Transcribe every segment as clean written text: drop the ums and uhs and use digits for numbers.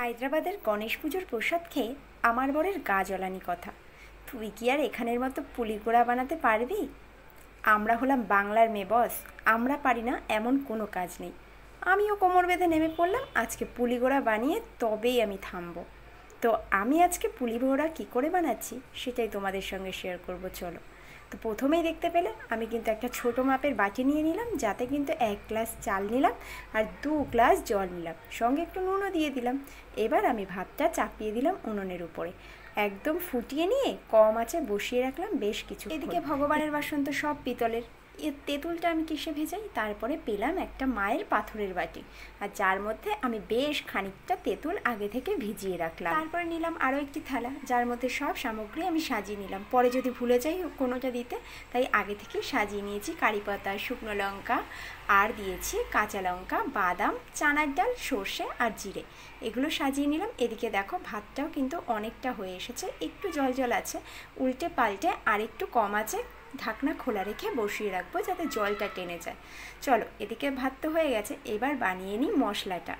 হায়দ্রাবাদের গণেশ পুজোর প্রসাদ খেয়ে আমার বরের গা জ্বলানি কথা। তুই কি আর এখানের মতো পুলিগোড়া বানাতে পারবি? আমরা হলাম বাংলার মেয়ে বস, আমরা পারি না এমন কোনো কাজ নেই। আমিও কোমর বেঁধে নেমে পড়লাম আজকে পুলিগোড়া বানিয়ে, তবেই আমি থামবো। তো আমি আজকে পুলিগোড়া কী করে বানাচ্ছি সেটাই তোমাদের সঙ্গে শেয়ার করব, চলো। তো প্রথমেই দেখতে পেলে আমি কিন্তু একটা ছোটো মাপের বাটি নিয়ে নিলাম, যাতে কিন্তু 1 গ্লাস চাল নিলাম আর 2 গ্লাস জল নিলাম, সঙ্গে একটু নুনও দিয়ে দিলাম। এবার আমি ভাতটা চাপিয়ে দিলাম উনুনের উপরে, একদম ফুটিয়ে নিয়ে কম আঁচে বসিয়ে রাখলাম বেশ কিছু। এদিকে ভগবানের বাসন তো সব পিতলের, এর তেঁতুলটা আমি কিসে ভেজাই? তারপরে পেলাম একটা মায়ের পাথরের বাটি, আর যার মধ্যে আমি বেশ খানিকটা তেঁতুল আগে থেকে ভিজিয়ে রাখলাম। তারপরে নিলাম আরও একটি থালা, যার মধ্যে সব সামগ্রী আমি সাজিয়ে নিলাম, পরে যদি ভুলে যাই কোনোটা দিতে, তাই আগে থেকেই সাজিয়ে নিয়েছি। কারি পাতা, শুকনো লঙ্কা, আর দিয়েছি কাঁচা লঙ্কা, বাদাম, চানার ডাল, সর্ষে আর জিরে, এগুলো সাজিয়ে নিলাম। এদিকে দেখো ভাতটাও কিন্তু অনেকটা হয়ে এসেছে, একটু জল জল আছে, উল্টে পাল্টে আর একটু কম আছে ঢাকনা খোলা রেখে বসিয়ে রাখবো, যাতে জলটা টেনে যায়। চলো, এদিকে ভাত তো হয়ে গেছে, এবার বানিয়ে নিই মশলাটা।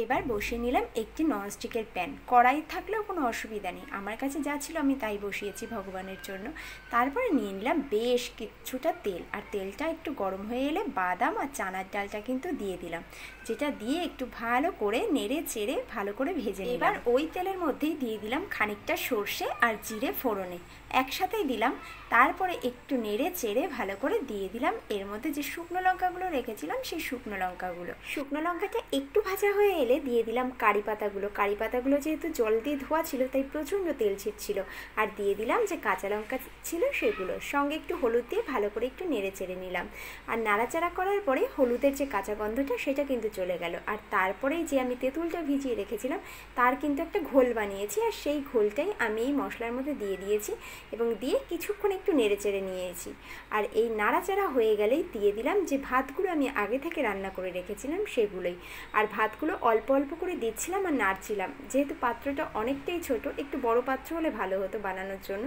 এবার বসিয়ে নিলাম একটি ননস্টিকের প্যান। কড়াই থাকলেও কোনো অসুবিধা নেই, আমার কাছে যা ছিল আমি তাই বসিয়েছি ভগবানের জন্য। তারপরে নিয়ে নিলাম বেশ কিছুটা তেল, আর তেলটা একটু গরম হয়ে এলে বাদাম আর চানার ডালটা কিন্তু দিয়ে দিলাম, যেটা দিয়ে একটু ভালো করে নেড়ে চেড়ে ভালো করে ভেজে নিলাম। এবার ওই তেলের মধ্যেই দিয়ে দিলাম খানিকটা সর্ষে আর জিরে ফোড়নে, একসাথেই দিলাম। তারপরে একটু নেড়ে চেড়ে ভালো করে দিয়ে দিলাম এর মধ্যে যে শুকনো লঙ্কাগুলো রেখেছিলাম, সেই শুকনো লঙ্কাগুলো। শুকনো লঙ্কাটা একটু ভাজা হয়ে এলে দিয়ে দিলাম কারি পাতাগুলো। কারি পাতাগুলো যেহেতু জল দিয়ে ধোয়া ছিল, তাই প্রচণ্ড তেল ছিটছিল। আর দিয়ে দিলাম যে কাঁচা লঙ্কা ছিল সেগুলো, সঙ্গে একটু হলুদ দিয়ে ভালো করে একটু নেড়ে চেড়ে নিলাম। আর নাড়াচাড়া করার পরে হলুদের যে কাঁচা গন্ধটা সেটা কিন্তু চলে গেল। আর তারপরেই যে আমি তেঁতুলটা ভিজিয়ে রেখেছিলাম তার কিন্তু একটা ঘোল বানিয়েছি, আর সেই ঘোলটাই আমি এই মশলার মধ্যে দিয়ে দিয়েছি এবং দিয়ে কিছুক্ষণ একটু নেড়ে চেড়ে নিয়েছি। আর এই নাড়াচাড়া হয়ে গেলেই দিয়ে দিলাম যে ভাতগুলো আমি আগে থেকে রান্না করে রেখেছিলাম সেগুলোই। আর ভাতগুলো অল্প অল্প করে দিচ্ছিলাম আর নাড়ছিলাম, যেহেতু পাত্রটা অনেকটাই ছোট, একটু বড় পাত্র হলে ভালো হতো বানানোর জন্য।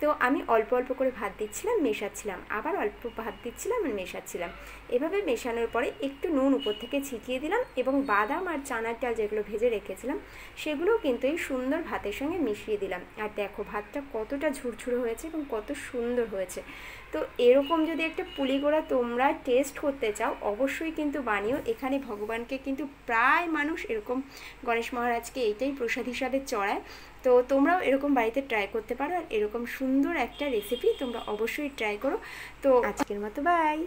তো আমি অল্প অল্প করে ভাত দিচ্ছিলাম, মেশাচ্ছিলাম, আবার অল্প ভাত দিচ্ছিলাম আর মেশাচ্ছিলাম। এভাবে মেশানোর পরে একটু নুন উপর থেকে ছিটিয়ে দিলাম, এবং বাদাম আর চানার ডাল যেগুলো ভেজে রেখেছিলাম সেগুলোও কিন্তু এই সুন্দর ভাতের সঙ্গে মিশিয়ে দিলাম। আর দেখো ভাতটা কতটা ঝুরঝুরে হয়েছে এবং কত সুন্দর হয়েছে। তো এরকম যদি একটা পুলিগোড়া তোমরা টেস্ট করতে চাও, অবশ্যই কিন্তু বানিও। এখানে ভগবানকে কিন্তু প্রায় মানুষ এরকম গণেশ মহারাজকে এইটাই প্রসাদ হিসাবে চড়ায়। তো তোমরাও এরকম বাড়িতে ট্রাই করতে পারো, আর এরকম সুন্দর একটা রেসিপি তোমরা অবশ্যই ট্রাই করো। তো আজকের মতো বাই।